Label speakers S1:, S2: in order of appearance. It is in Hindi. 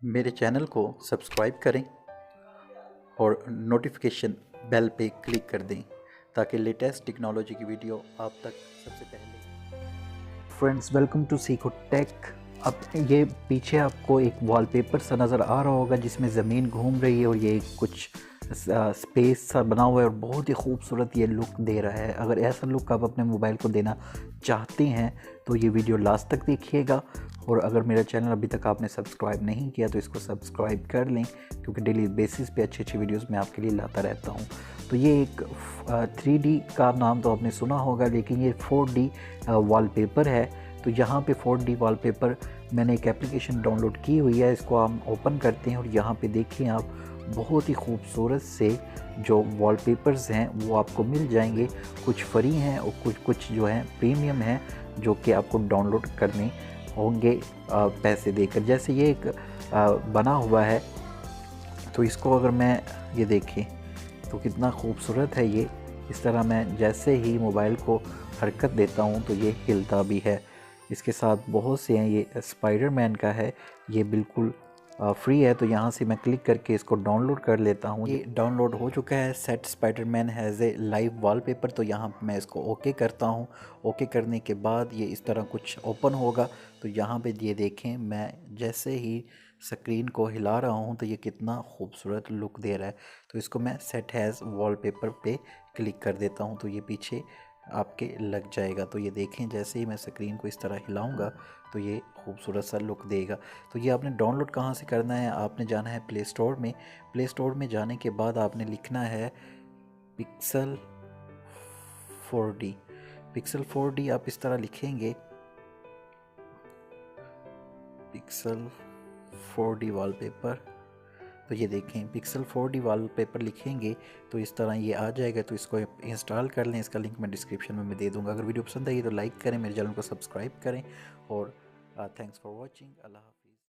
S1: मेरे चैनल को सब्सक्राइब करें और नोटिफिकेशन बेल पे क्लिक कर दें ताकि लेटेस्ट टेक्नोलॉजी की वीडियो आप तक सबसे पहले। फ्रेंड्स, वेलकम टू सीखो टेक। अब ये पीछे आपको एक वॉलपेपर सा नज़र आ रहा होगा जिसमें ज़मीन घूम रही है और ये कुछ स्पेस सा बना हुआ है और बहुत ही खूबसूरत ये लुक दे रहा है। अगर ऐसा लुक आप अपने मोबाइल को देना चाहते हैं तो ये वीडियो लास्ट तक देखिएगा। और अगर मेरा चैनल अभी तक आपने सब्सक्राइब नहीं किया तो इसको सब्सक्राइब कर लें, क्योंकि डेली बेसिस पे अच्छी अच्छी वीडियोस मैं आपके लिए लाता रहता हूँ। तो ये एक 3D का नाम तो आपने सुना होगा, लेकिन ये 4D वॉलपेपर है। तो यहाँ पे 4D वॉलपेपर मैंने एक एप्लीकेशन डाउनलोड की हुई है, इसको हम ओपन करते हैं और यहाँ पे देखिए आप बहुत ही खूबसूरत से जो वॉलपेपर्स हैं वो आपको मिल जाएंगे। कुछ फ्री हैं और कुछ जो हैं प्रीमियम हैं, जो कि आपको डाउनलोड करने होंगे पैसे देकर। जैसे ये एक बना हुआ है, तो इसको अगर मैं ये देखें तो कितना खूबसूरत है ये। इस तरह मैं जैसे ही मोबाइल को हरकत देता हूँ तो ये हिलता भी है। इसके साथ बहुत से हैं, ये स्पाइडरमैन का है, ये बिल्कुल फ्री है। तो यहाँ से मैं क्लिक करके इसको डाउनलोड कर लेता हूँ। ये डाउनलोड हो चुका है, set Spiderman has a live wallpaper. तो यहाँ मैं इसको ओके करता हूँ। ओके करने के बाद ये इस तरह कुछ ओपन होगा। तो यहाँ पे ये देखें, मैं जैसे ही स्क्रीन को हिला रहा हूँ तो ये कितना खूबसूरत लुक दे रहा है। तो इसको मैं सेट हैज़ वॉलपेपर पे क्लिक कर देता हूँ तो ये पीछे आपके लग जाएगा। तो ये देखें, जैसे ही मैं स्क्रीन को इस तरह हिलाऊंगा तो ये खूबसूरत सा लुक देगा। तो ये आपने डाउनलोड कहाँ से करना है, आपने जाना है प्ले स्टोर में। प्ले स्टोर में जाने के बाद आपने लिखना है पिक्सल 4D। पिक्सल 4D आप इस तरह लिखेंगे, पिक्सल 4D वॉलपेपर। तो ये देखें, पिक्सल 4D वॉलपेपर लिखेंगे तो इस तरह ये आ जाएगा। तो इसको इंस्टॉल कर लें, इसका लिंक मैं डिस्क्रिप्शन में दे दूँगा। अगर वीडियो पसंद आई तो लाइक करें, मेरे चैनल को सब्सक्राइब करें और थैंक्स फॉर वॉचिंग। अल्लाह हाफ़िज़।